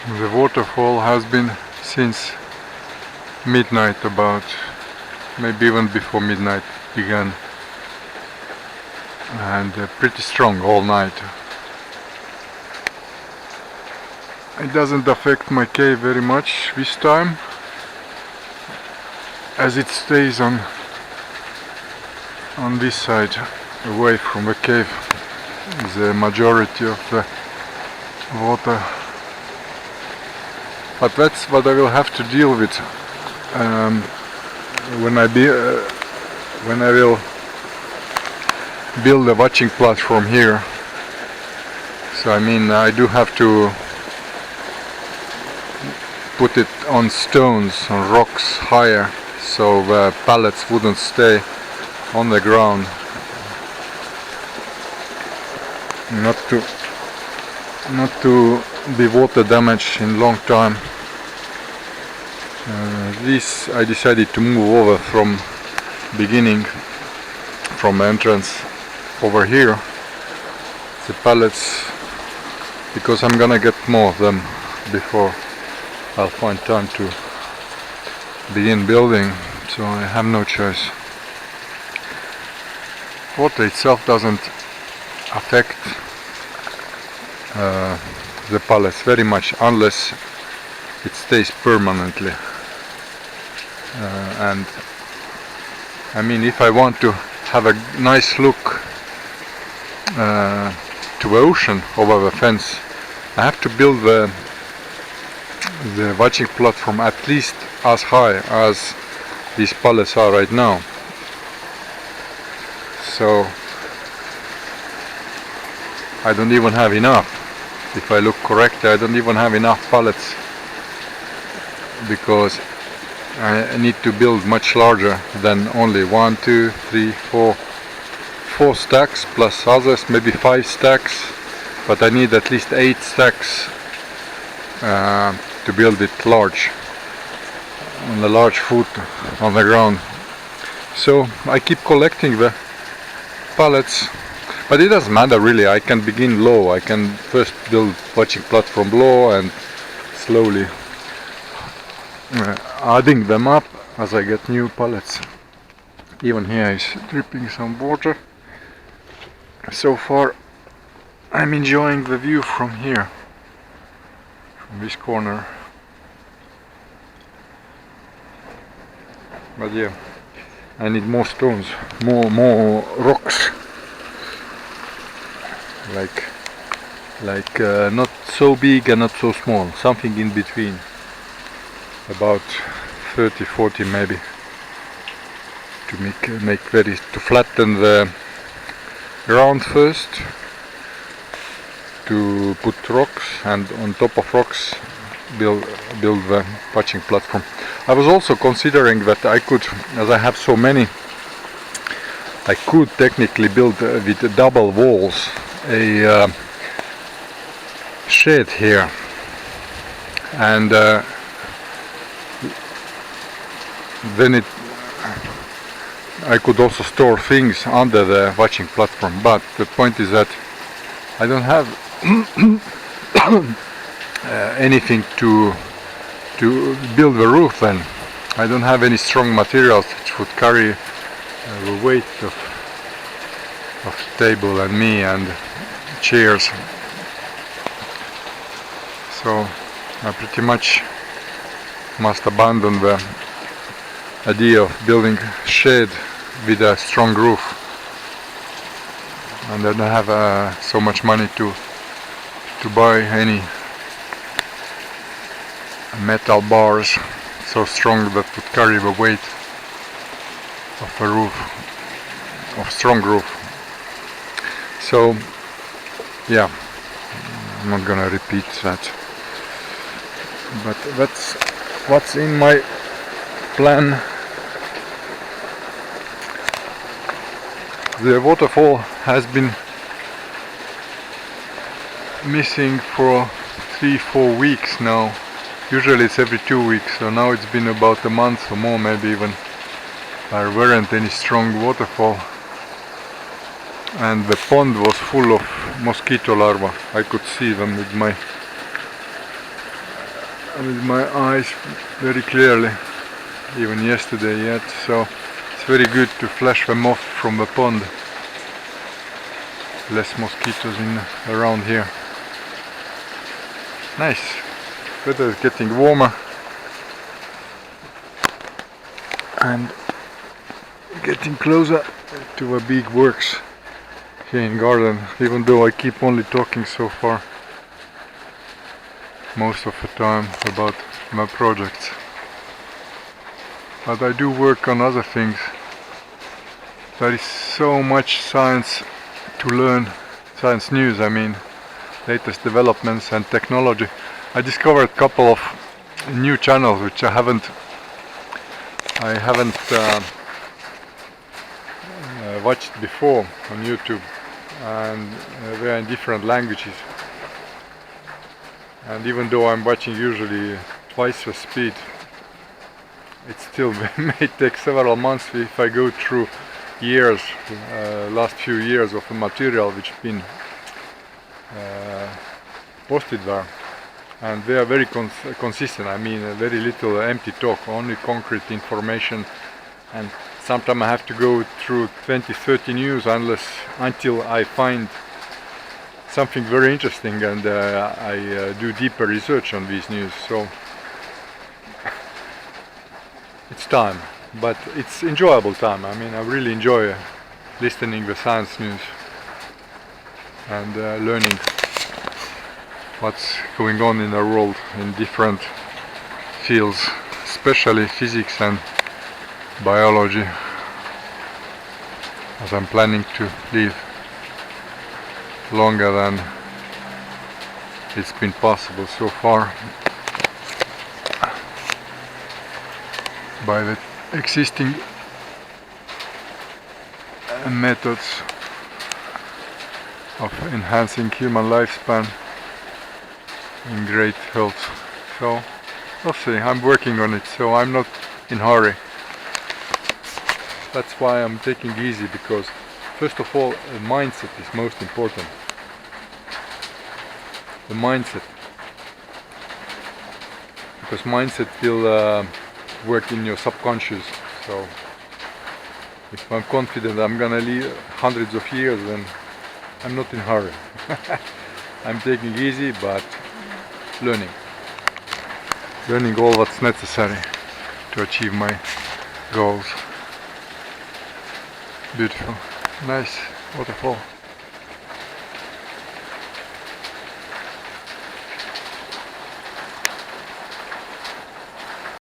The waterfall has been since midnight, about maybe even before midnight began, and pretty strong all night. It doesn't affect my cave very much this time, as it stays on this side, away from the cave, the majority of the water. But that's what I will have to deal with when I will build a watching platform here. So I mean, I do have to put it on stones, on rocks higher, so the pallets wouldn't stay on the ground. Not to be water damaged in long time. This I decided to move over from beginning, from the entrance over here, the pallets, because I'm gonna get more of them before I'll find time to begin building, so I have no choice. Water itself doesn't affect the pallets very much, unless it stays permanently. And I mean, if I want to have a nice look to the ocean over the fence, I have to build the watching platform at least as high as these pallets are right now. So I don't even have enough. If I look correctly, I don't even have enough pallets, because I need to build much larger than only 1, 2, 3, 4 stacks, plus others, maybe 5 stacks, but I need at least 8 stacks to build it large, on a large foot on the ground. So I keep collecting the pallets, but it doesn't matter really. I can begin low. I can first build watching platform low and slowly adding them up as I get new pallets. Even here is dripping some water. So far I'm enjoying the view from here, from this corner. But yeah, I need more stones, more rocks, like not so big and not so small, something in between, about 30-40 maybe, to to flatten the ground first, to put rocks, and on top of rocks build the watching platform. I was also considering that I could, as I have so many, I could technically build with double walls a shed here, and then I could also store things under the watching platform. But the point is that I don't have anything to build the roof. Then I don't have any strong materials which would carry the weight of table and me and chairs. So I pretty much must abandon the idea of building a shed with a strong roof, and I don't have so much money to buy any metal bars so strong that would carry the weight of a roof, of strong roof. So yeah, I'm not gonna repeat that, but that's what's in my plan. The waterfall has been missing for 3-4 weeks now. Usually it's every 2 weeks, so now it's been about a month or more, maybe even. There weren't any strong waterfall, and the pond was full of mosquito larvae. I could see them with my with my eyes very clearly, even yesterday yet, so it's very good to flush them off from the pond. Less mosquitoes around here. Nice. Weather is getting warmer and getting closer to the big works here in garden, even though I keep only talking so far most of the time about my projects. But I do work on other things. There is so much science to learn, science news, I mean, latest developments and technology. I discovered a couple of new channels which I haven't watched before on YouTube, and they are in different languages. And even though I'm watching usually twice the speed, it still may take several months if I go through years, last few years of the material which been posted there, and they are very consistent. I mean, very little empty talk, only concrete information, and sometimes I have to go through 20-30 news until I find something very interesting, and I do deeper research on these news. So it's time, but it's enjoyable time. I mean, I really enjoy listening to science news and learning what's going on in the world in different fields, especially physics and biology, as I'm planning to live longer than it's been possible so far by the existing methods of enhancing human lifespan in great health. So we'll see, I'm working on it, so I'm not in a hurry. That's why I'm taking it easy, because first of all, the mindset is most important. The mindset, because mindset will work in your subconscious. So if I'm confident I'm gonna live hundreds of years, then I'm not in a hurry. I'm taking it easy, but learning all what's necessary to achieve my goals. Beautiful, nice waterfall.